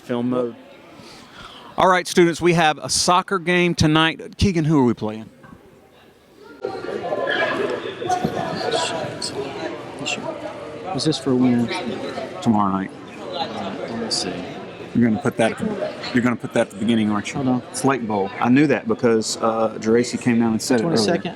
film mode. All right, students, we have a soccer game tonight. Keegan, who are we playing? Is this for when? Tomorrow night. Let's see. You're going to put that at the beginning, aren't you? Hold on. It's Lake Bowl. I knew that because Geraci came down and said it earlier. 22nd.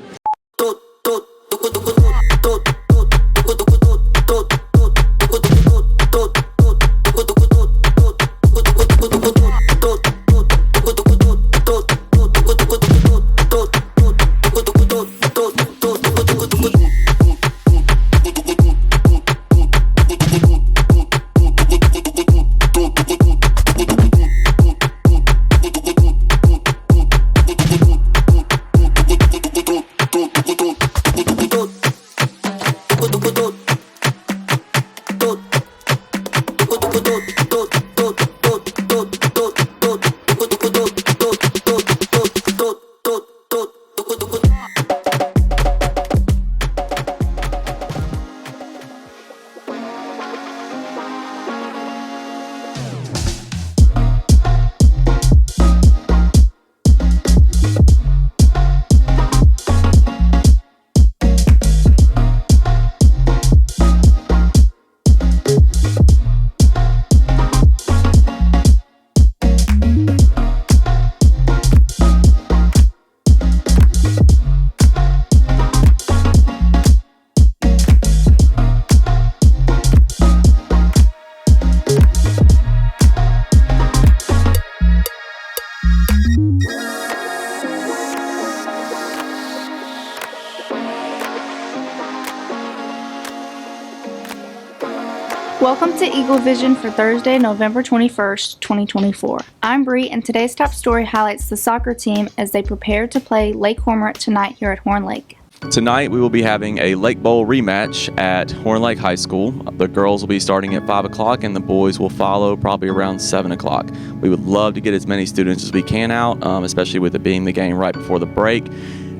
Welcome to Eagle Vision for Thursday, November 21st, 2024. I'm Bree, and today's top story highlights the soccer team as they prepare to play Lake Cormorant tonight here at Horn Lake. Tonight we will be having a Lake Bowl rematch at Horn Lake High School. The girls will be starting at 5 o'clock and the boys will follow probably around 7 o'clock. We would love to get as many students as we can out, especially with it being the game right before the break.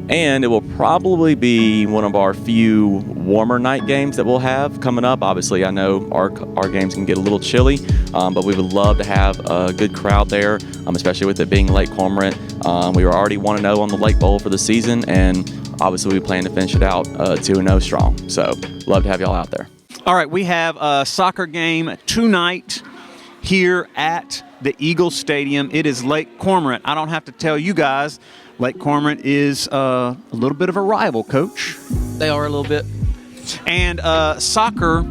And it will probably be one of our few warmer night games that we'll have coming up. Obviously, I know our games can get a little chilly, but we would love to have a good crowd there, especially with it being Lake Cormorant. We were already 1-0 on the Lake Bowl for the season, and obviously we plan to finish it out 2-0 strong. So, love to have y'all out there. All right, we have a soccer game tonight here at the Eagle Stadium. It is Lake Cormorant. I don't have to tell you guys, Lake Cormorant is a little bit of a rival, Coach. They are a little bit. And soccer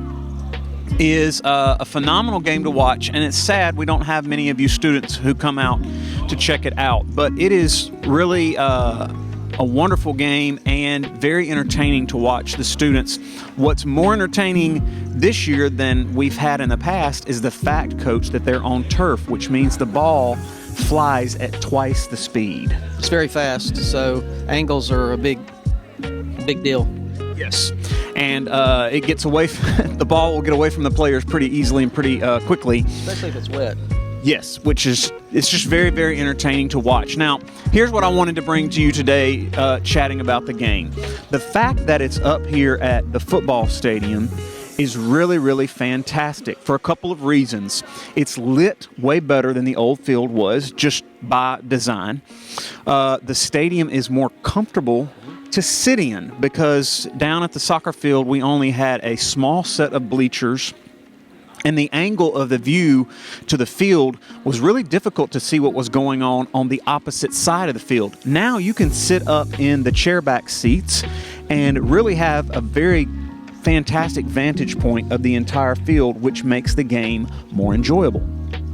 is a phenomenal game to watch, and it's sad we don't have many of you students who come out to check it out. But it is really a wonderful game and very entertaining to watch the students. What's more entertaining this year than we've had in the past is the fact, Coach, that they're on turf, which means the ball flies at twice the speed. It's very fast, so angles are a big deal. Yes, and it gets away. The ball will get away from the players pretty easily and pretty quickly. Especially if it's wet. Yes, it's just very, very entertaining to watch. Now, here's what I wanted to bring to you today, chatting about the game. The fact that it's up here at the football stadium is really, really fantastic for a couple of reasons. It's lit way better than the old field was, just by design. The stadium is more comfortable to sit in because down at the soccer field, we only had a small set of bleachers, and the angle of the view to the field was really difficult to see what was going on the opposite side of the field. Now you can sit up in the chairback seats and really have a very fantastic vantage point of the entire field, which makes the game more enjoyable.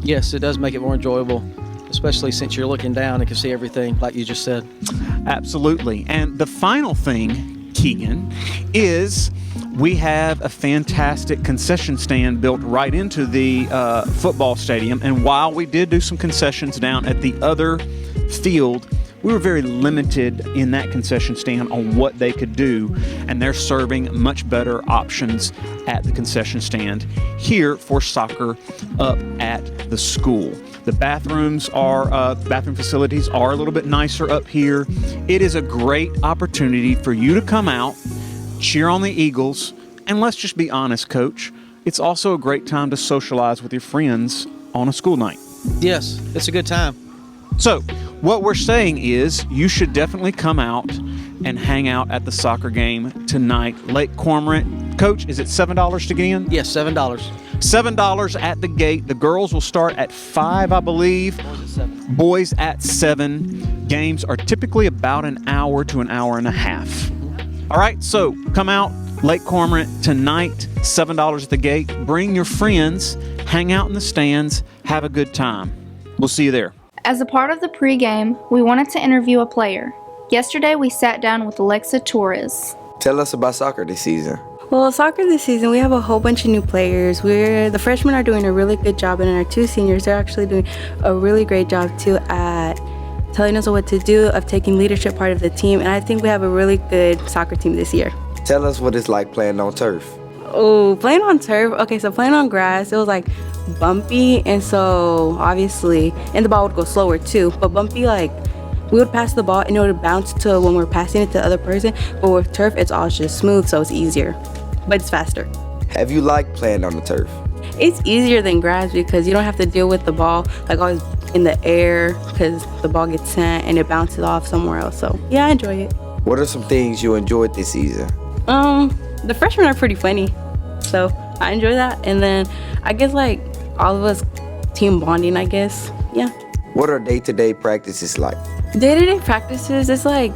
Yes, it does make it more enjoyable, especially since you're looking down and can see everything like you just said. Absolutely. And the final thing, Keegan, is we have a fantastic concession stand built right into the football stadium. And while we did do some concessions down at the other field, we were very limited in that concession stand on what they could do, and they're serving much better options at the concession stand here for soccer up at the school. The bathroom facilities are a little bit nicer up here. It is a great opportunity for you to come out, cheer on the Eagles, and let's just be honest, Coach, it's also a great time to socialize with your friends on a school night. Yes, it's a good time. So, what we're saying is you should definitely come out and hang out at the soccer game tonight. Lake Cormorant. Coach, is it $7 to get in? Yes, $7. $7 at the gate. The girls will start at 5, I believe. Boys at 7. Games are typically about an hour to an hour and a half. All right, so come out, Lake Cormorant tonight, $7 at the gate. Bring your friends, hang out in the stands, have a good time. We'll see you there. As a part of the pregame, we wanted to interview a player. Yesterday, we sat down with Alexa Torres. Tell us about soccer this season. Well, soccer this season, we have a whole bunch of new players. The freshmen are doing a really good job, and our 2 seniors, they're actually doing a really great job too at telling us what to do, of taking leadership part of the team, and I think we have a really good soccer team this year. Tell us what it's like playing on turf. Oh, playing on turf. Okay, so playing on grass, it was like bumpy, and so obviously, and the ball would go slower too, but bumpy, like we would pass the ball and it would bounce to when we're passing it to the other person, but with turf, it's all just smooth, so it's easier, but it's faster. Have you liked playing on the turf? It's easier than grass because you don't have to deal with the ball like always in the air because the ball gets sent and it bounces off somewhere else. So yeah, I enjoy it. What are some things you enjoyed this season? The freshmen are pretty funny, so I enjoy that. And then I guess like all of us team bonding, I guess. Yeah. What are day-to-day practices like? Day-to-day practices, it's like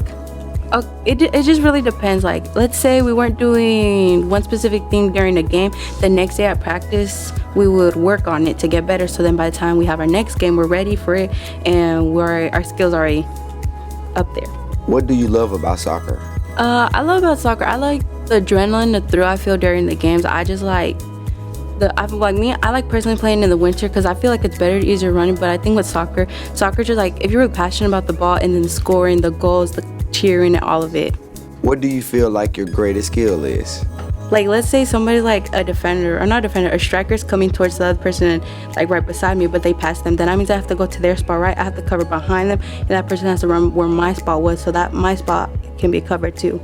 it just really depends. Like, let's say we weren't doing one specific thing during the game. The next day at practice, we would work on it to get better. So then by the time we have our next game, we're ready for it, and our skills are already up there. What do you love about soccer? I love about soccer, I like the adrenaline, the thrill I feel during the games. I just like I like personally playing in the winter because I feel like it's better, easier running. But I think with soccer just like if you're really passionate about the ball and then the scoring, the goals, the cheering, and all of it. What do you feel like your greatest skill is? Like, let's say somebody like a defender, or not a defender, a striker's coming towards the other person like right beside me, but they pass them. Then that means I have to go to their spot, right? I have to cover behind them, and that person has to run where my spot was, so that my spot can be covered too.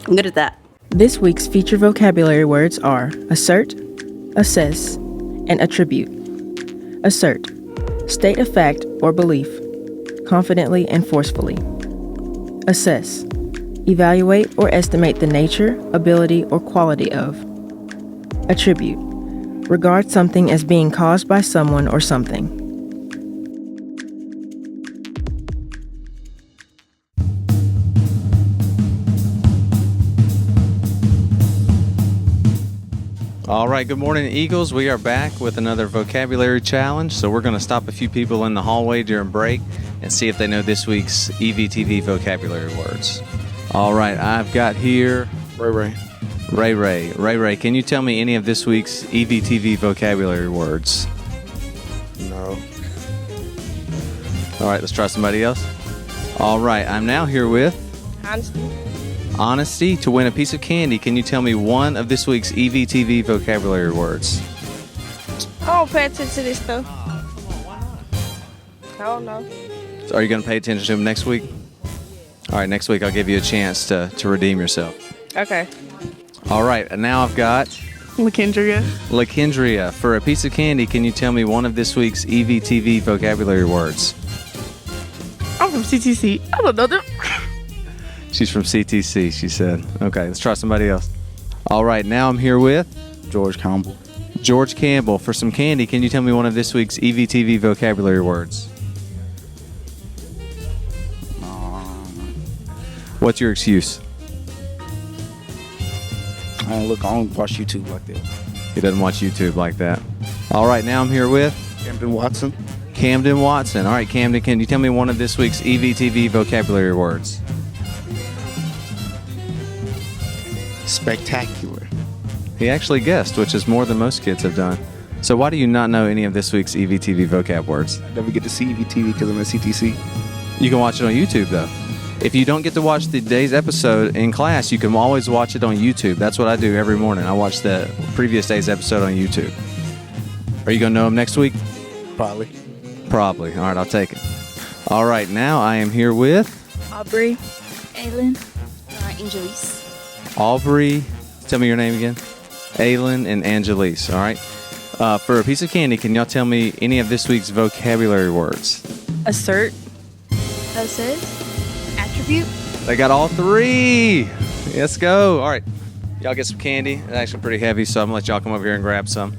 I'm good at that. This week's feature vocabulary words are assert, assess, and attribute. Assert. State a fact or belief, confidently and forcefully. Assess. Evaluate or estimate the nature, ability, or quality of. Attribute. Regard something as being caused by someone or something. All right, good morning, Eagles. We are back with another vocabulary challenge. So we're going to stop a few people in the hallway during break and see if they know this week's EVTV vocabulary words. All right, I've got here Ray. Ray, can you tell me any of this week's EVTV vocabulary words? No. All right, let's try somebody else. All right, I'm now here with Honesty. To win a piece of candy, can you tell me one of this week's EVTV vocabulary words? I don't pay attention to this stuff. I don't know. So are you going to pay attention to them next week? All right, next week I'll give you a chance to redeem yourself. Okay. All right, and now I've got Lakendria. For a piece of candy, can you tell me one of this week's EVTV vocabulary words? I'm from CTC. I don't know them. She's from CTC, she said. Okay, let's try somebody else. All right, now I'm here with George Campbell. George Campbell. For some candy, can you tell me one of this week's EVTV vocabulary words? What's your excuse? I don't watch YouTube like that. He doesn't watch YouTube like that. All right, now I'm here with Camden Watson. Camden Watson. All right, Camden, can you tell me one of this week's EVTV vocabulary words? Spectacular. He actually guessed, which is more than most kids have done. So why do you not know any of this week's EVTV vocab words? I never get to see EVTV because I'm at CTC. You can watch it on YouTube, though. If you don't get to watch the day's episode in class, you can always watch it on YouTube. That's what I do every morning. I watch the previous day's episode on YouTube. Are you going to know him next week? Probably. Probably. All right, I'll take it. All right, now I am here with Aubrey, Aylin, Angelise. Aubrey. Tell me your name again. Aylin and Angelise. All right. For a piece of candy, can y'all tell me any of this week's vocabulary words? Assert. Assist. Attribute. They got all three. Let's go. All right. Y'all get some candy. It's actually pretty heavy, so I'm going to let y'all come over here and grab some.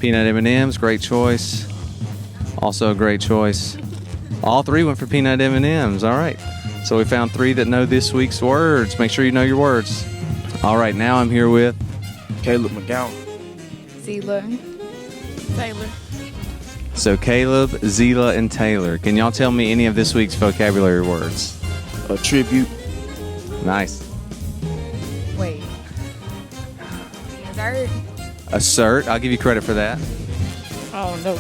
Peanut M&Ms, great choice. Also a great choice. All three went for peanut M&Ms. All right. So we found three that know this week's words. Make sure you know your words. All right. Now I'm here with Caleb McGowan. Zila. Taylor. So Caleb, Zila, and Taylor. Can y'all tell me any of this week's vocabulary words? Attribute. Nice. Wait. Assert. Assert. I'll give you credit for that. Oh, no.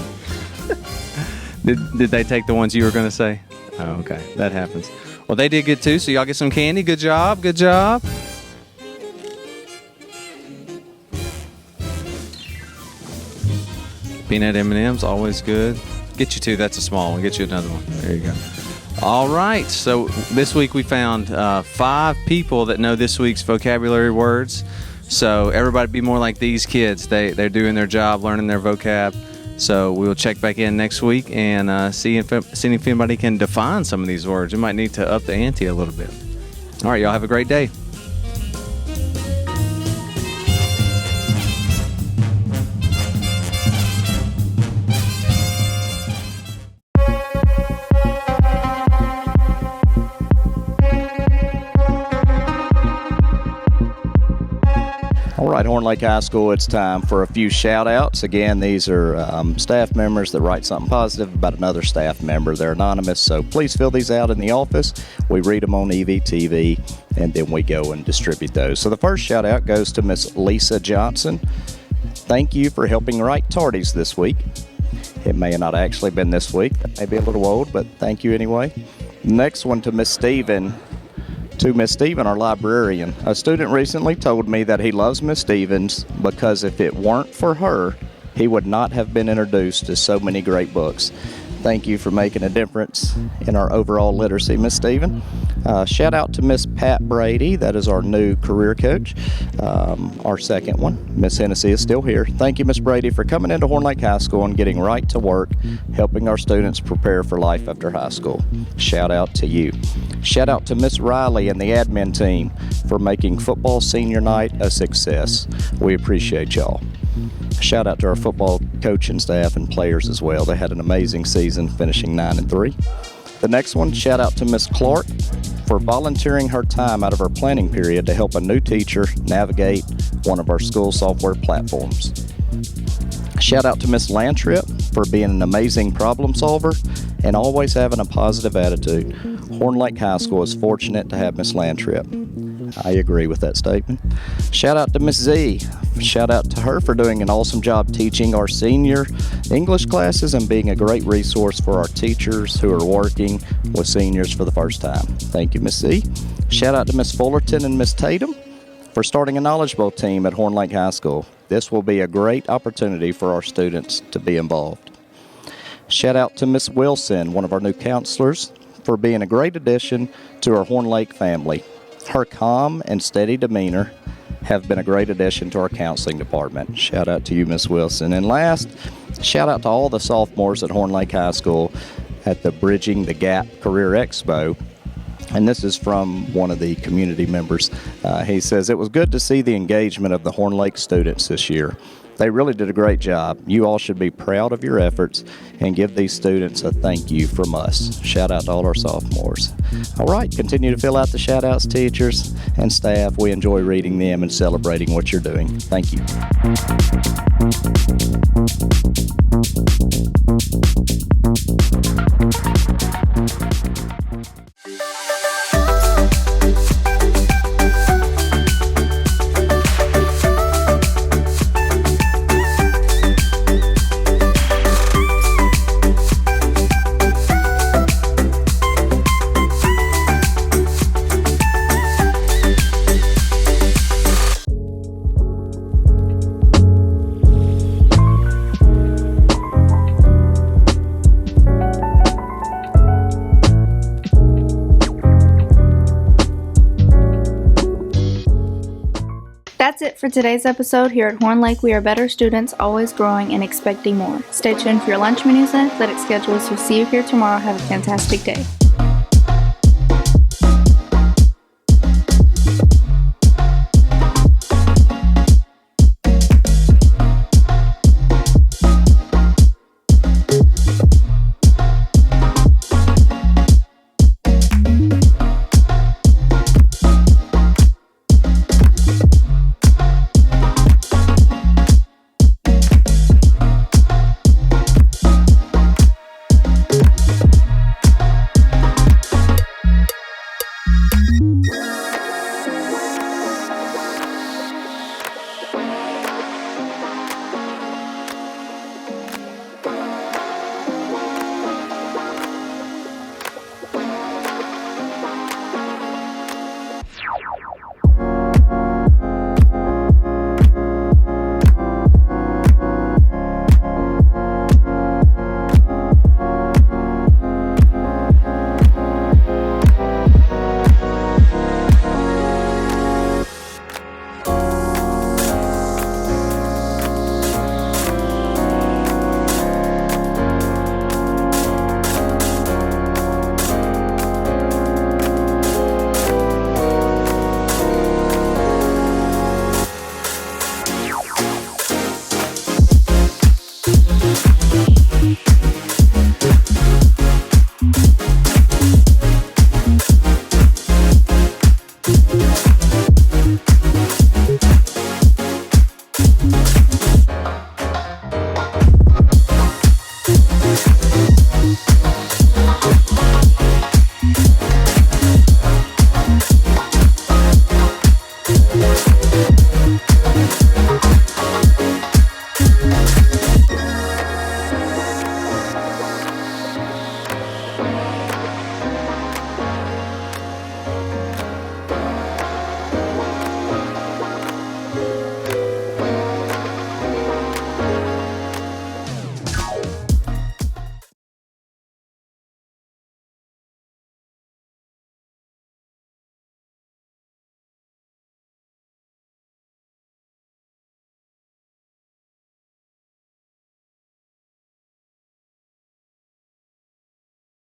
Did they take the ones you were going to say? Oh, okay. That happens. Well, they did good too, so y'all get some candy. Good job. Good job. Peanut M&M's, always good. Get you two. That's a small one. Get you another one. There you go. All right. So this week we found 5 people that know this week's vocabulary words. So everybody be more like these kids. They're doing their job, learning their vocab. So we'll check back in next week and see if anybody can define some of these words. We might need to up the ante a little bit. All right, y'all have a great day. All right, Horn Lake High School, it's time for a few shout-outs. Again, these are staff members that write something positive about another staff member. They're anonymous, so please fill these out in the office. We read them on EVTV, and then we go and distribute those. So the first shout-out goes to Miss Lisa Johnson. Thank you for helping write tardies this week. It may have not actually been this week. That may be a little old, but thank you anyway. Next one to Miss Stephen. To Miss Stephen, our librarian. A student recently told me that he loves Miss Stevens because if it weren't for her, he would not have been introduced to so many great books. Thank you for making a difference in our overall literacy, Miss Stephen. Shout out to Miss Pat Brady. That is our new career coach, our second one. Miss Hennessy is still here. Thank you, Miss Brady, for coming into Horn Lake High School and getting right to work, helping our students prepare for life after high school. Shout out to you. Shout out to Miss Riley and the admin team for making football senior night a success. We appreciate y'all. Shout out to our football coaching staff and players as well. They had an amazing season, finishing 9-3. The next one, shout out to Miss Clark for volunteering her time out of her planning period to help a new teacher navigate one of our school software platforms. Shout out to Miss Lantrip for being an amazing problem solver and always having a positive attitude. Horn Lake High School is fortunate to have Miss Lantrip. I agree with that statement. Shout out to Miss Z. Shout out to her for doing an awesome job teaching our senior English classes and being a great resource for our teachers who are working with seniors for the first time. Thank you, Miss Z. Shout out to Miss Fullerton and Miss Tatum for starting a Knowledge Bowl team at Horn Lake High School. This will be a great opportunity for our students to be involved. Shout out to Miss Wilson, one of our new counselors, for being a great addition to our Horn Lake family. Her calm and steady demeanor have been a great addition to our counseling department. Shout out to you, Miss Wilson. And last, shout out to all the sophomores at Horn Lake High School at the Bridging the Gap Career Expo. And this is from one of the community members. He says, it was good to see the engagement of the Horn Lake students this year. They really did a great job. You all should be proud of your efforts and give these students a thank you from us. Shout out to all our sophomores. All right, continue to fill out the shout outs, teachers and staff. We enjoy reading them and celebrating what you're doing. Thank you. That's it for today's episode. Here at Horn Lake, we are better students, always growing and expecting more. Stay tuned for your lunch menus and athletic schedules. We'll see you here tomorrow. Have a fantastic day.